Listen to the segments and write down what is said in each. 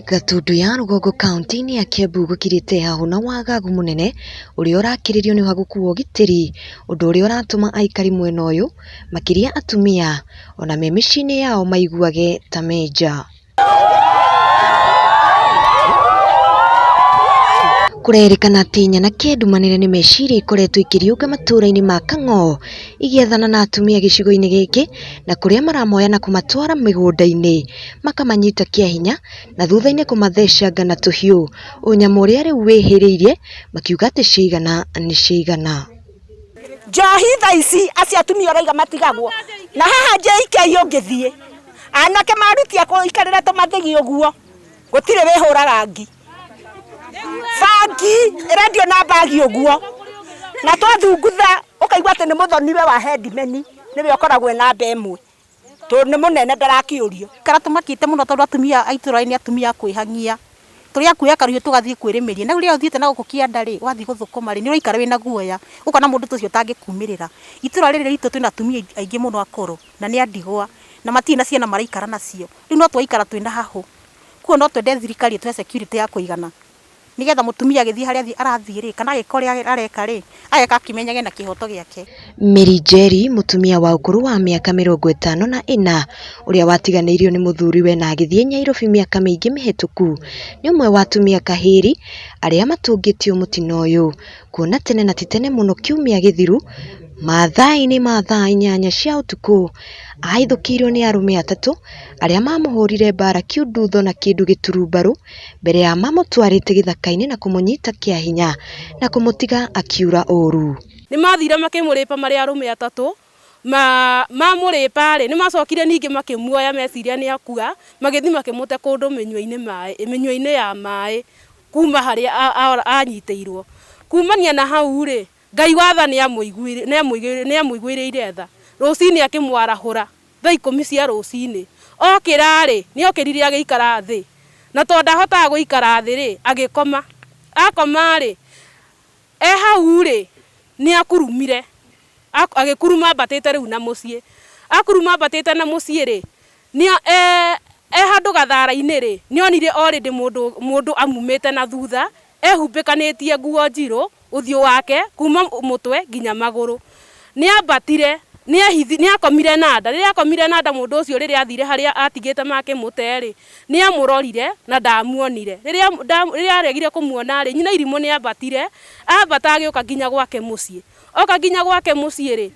Gatundu ya Rugongo kaunti-inĩ ya Kiambu gũkirĩte hahũ na wagagu mũnene ũrĩa ũrakĩrĩrio nĩ ũhagũku wa ũgitĩri, ũndũ ũrĩa ũratũma aikari mwena ũyũ makĩria atumia ona me mĩciĩ-inĩ yao maiguage ta me nja. Kurerikana atĩ nyana kĩndumanĩre nĩ meciria ikoretwo ikĩriũnga matũra-inĩ ma KANG'OO igĩethana na atumia gĩcigo-inĩ gĩkĩ na kũrĩa maramoya na kũmatwara mĩgũnda-inĩ makamanyita kĩahinya na thutha-inĩ kũmathecanga na tũhiũ, ũnyamũ ũrĩa rĩu wĩhĩrĩirie makiuga atĩ ciaigana nĩ ciaigana. Njohi thaa ici acio atumia ũraiga matigagwo na haha JK ũngĩthiĩ anake marutia kũikarĩra tũmathigi ũguo gũtirĩ wĩhũraga ngi bangi radio na bagi ũguo na twathungutha ũkaigua atĩ nĩ mũthoniwe wa headman nĩwe ũkoragwo na mbemwe to nĩ mũnene ndarakĩũrio kana tũmakĩte mũno tondũ atumia aitũra-inĩ atumia kwĩhang'ia tũrĩa kuoya karuhiũ tũgathiĩ kwĩrĩmĩria na rĩrĩa ũthiĩte na gũkũ kĩanda rĩ wathiĩ gũthũkũma rĩ nĩ ũraikara wĩna guoya ũkona mũndũ tũcio ũtangĩkumĩrĩra. Itũra rĩrĩ ritũ twĩna atumia aingĩ mũno akũrũ na nĩ andigwa na matirĩ na ciana maraikara nacio, rĩu no twaikara twĩna hahũ kuo no twende thirikari ĩtũhe security ya kũigana nigetha mutumia agĩthiĩ harĩa arathiĩ rĩ kana agĩkore areka rĩ ageka akĩmenyage na kĩhoto gĩake. Mary Njeri mũtumia wa ũkũrũ wa mĩaka 54 ũrĩa watiganĩirio nĩ mũthuriwe na agĩthiĩ Nyairobi mĩaka mĩingĩ mĩhĩtũku nĩ ũmwe wa atumia kahĩri arĩa matũngĩtio mũtino ũyũ kuona tene na titene mũno kiumia gĩthiru mathaa-inĩ ma thaa 8 cia ũtukũ ahithũkĩirwo nĩ arũme atatũ arĩa mamũhũrire mbara kiundutho na kĩndũ gĩturumbaru mbere ya mamũtwarĩte gĩthaka-inĩ na kũmũnyita kĩahinya na kũmũtiga akiura ũru. Nĩ mathire makĩmũrĩpa marĩ arũme atatũ mamũrĩpa rĩ nĩ macokire ningĩ makĩmuoya meciria nĩ akua magĩthiĩ makĩmũte kũndũ mĩnyua-inĩ ya maĩ kuma harĩa anyitĩirwo. Kumania na hau rĩ Ngai watha nĩ amũiguĩrĩire tha rũcinĩ akĩmwarahũra thaa 10 cia rũcinĩ okĩra rĩ nĩ okĩrire agĩikara thĩ na tondũ ndahotaga gũikara thĩ rĩ agĩkoma akoma rĩ hau rĩ nĩ akurumire agĩkuruma mbatĩte rĩu na mũciĩ akuruma mbatĩte na mũciĩ rĩ nĩ handũ gathara-inĩ rĩ nĩ onire already mũndũ amumĩte na thutha ehumbĩkanĩtie nguo njirũ ũthiũ wake kuma mũtwe nginya magũrũ nĩ ambatire nĩ akomire na nda rĩrĩa akomire na nda mũndũ ũcio rĩrĩa athire harĩa atigĩte make mũte rĩ nĩ amũrorire na ndamuonire rĩrĩa aregire kũmuona rĩ nyina irimũ nĩ ambatire ambata agĩũka nginya gwake mũciĩ oka nginya gwake mũciĩ rĩ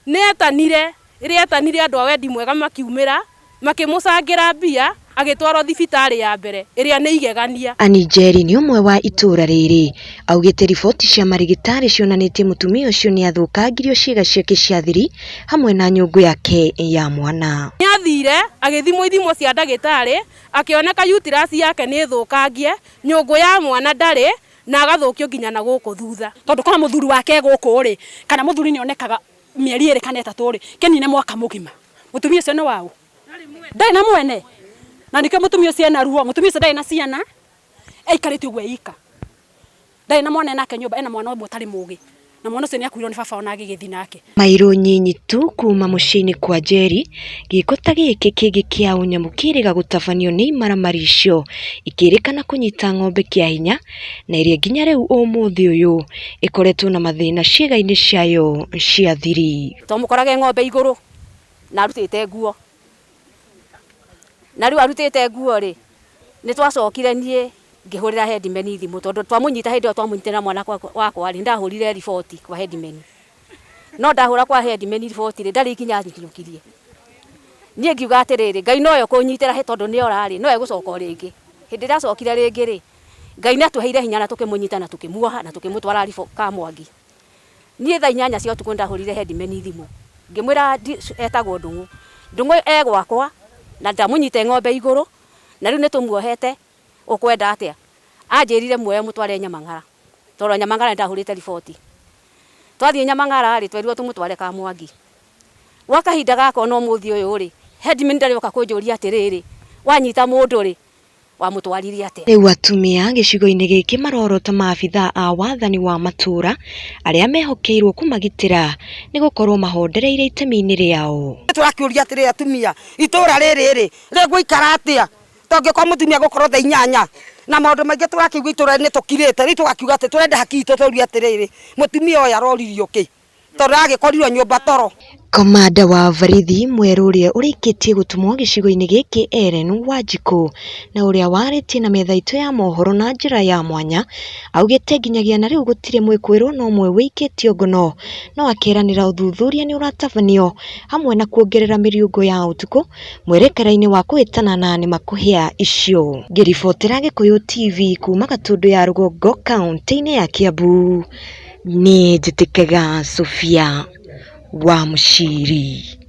nĩ etanire rĩrĩa etanire andũ a wendi mwega makiumĩra makĩmũcangira mbia agĩtwarwo thibitarĩ ya mbere ĩrĩa nĩ igegania. Ani Njeri nĩ ũmwe wa itũra rĩrĩ augĩte riboti cia marigitari cionanĩtie mũtumia ũcio nĩ athũkangirio ciĩga ciake cia thiri hamwe na nyũngũ yake ya mwana. Nĩ athire agĩthimwo ithimo cia ndagĩtarĩ akĩoneka uterus yake nĩ thũkangie nyũngũ ya mwana ndarĩ na agathũkio nginya na gũkũ thutha tondũ kana mũthuri wake gũkũ rĩ kana mũthuri nĩ onekaga mĩeri 2 kana 3 rĩ kenine mwaka mũgima mũtumia ũcio nĩ wao ndarĩ na mwene na nĩkĩo mũtumia ũcio ena ruo mũtumia ũcio ndarĩ na ciana aikarĩte ũguo eika ndarĩ na mwana nake nyũmba ena mwana ũmwe ũtarĩ mũgĩ na mwana ũcio nĩ akuirwo nĩ baba ona agĩgĩthi nake. Mairũ nyinyi tu kuma mũciĩ-inĩ kwa Njeri gĩko ta gĩkĩ kĩngĩ kĩa ũnyamũ kĩrĩga gũtabanio nĩ imaramari icio ikĩrĩkana kũnyita ng'ombe kĩahinya na ĩrĩa nginya rĩu ũmũthĩ ũyũ ĩkoretwo na mathĩna ciĩga-inĩ ciayo cia thiri. Tũmũkorage ng'ombe igũrũ na arutĩte nguo na rĩu arutĩte nguo rĩ nĩ twacokire niĩ ngĩhũrĩra headman thimũ tondũ twamũnyita hĩndĩ ĩyo twamũnyitĩra mwana wakwa rĩ ndahũrire riboti kwa headman no ndahũra kwa headman riboti rĩ ndarĩ ikinya nyikinyũkirie niĩ ngiuga atĩrĩrĩ Ngai noyo kũnyitĩra tondũ nĩ orarĩ no egũcoka rĩngĩ hĩndĩ ndacokire rĩngĩ rĩ Ngai nĩ atũheire hinya na tũkĩmũnyita na tũkĩmuoha na tũkĩmũtwara Kamwangi. Niĩ thaa 8 cia ũtukũ ndahũrire headman thimũ ngĩmwĩra etagwo Ndung'u egwakwa na ndamũnyite ng'ombe igũrũ na rĩu nĩ tũmuohete ũkwenda atĩa anjĩrire muoye mũtware Nyamang'ara tondũ Nyamang'ara ndahũrĩte riboti twathiĩ Nyamang'ara rĩ twerirwo tũmũtware Kamwangi gwa kahinda gaka no mũthĩ ũyũ rĩ headman ndarĩoka kũnjũria atĩrĩrĩ wanyita mũndũ rĩ wamũtwaririe atĩa. Rĩu atumia gĩcigo-inĩ gĩkĩ marorota maabitha a wathani wa matũra arĩa mehokeirwo kũmagitĩra nĩ gũkorwo mahondereire itemi-inĩ rĩao. Tũrakĩũria atĩrĩ atumia itũra rĩrĩ rĩ rĩgũikara atĩa tonge kwa mutumia gukorwo tha 8 na maundu maingi turakigwa ituraini tukirite ri tugakiuga ati turenda haki tuturia atiriri mutumia oya roririo ki tondu agikorirwo nyumba toro. Komanda wa borithi mweru uria urikitie gutumwo gicigo-ini giki Ellen Wanjiku na uria waritie na metha itu ya mohoro na njira ya mwanya augite nginyagia na riu gutire mwikwiro no mwe wikitio ngono no akeranira uthuthuria ni uratabanio hamwe na kuongerera miriungo ya utuku mwerekera-ini wa kuhitana na nimakuhia icio. Ngiribotera Gikuyu TV kuma Gatundu ya Rugongo kaunti-ini ya Kiambu ni njitikaga Sofia wa Muciri.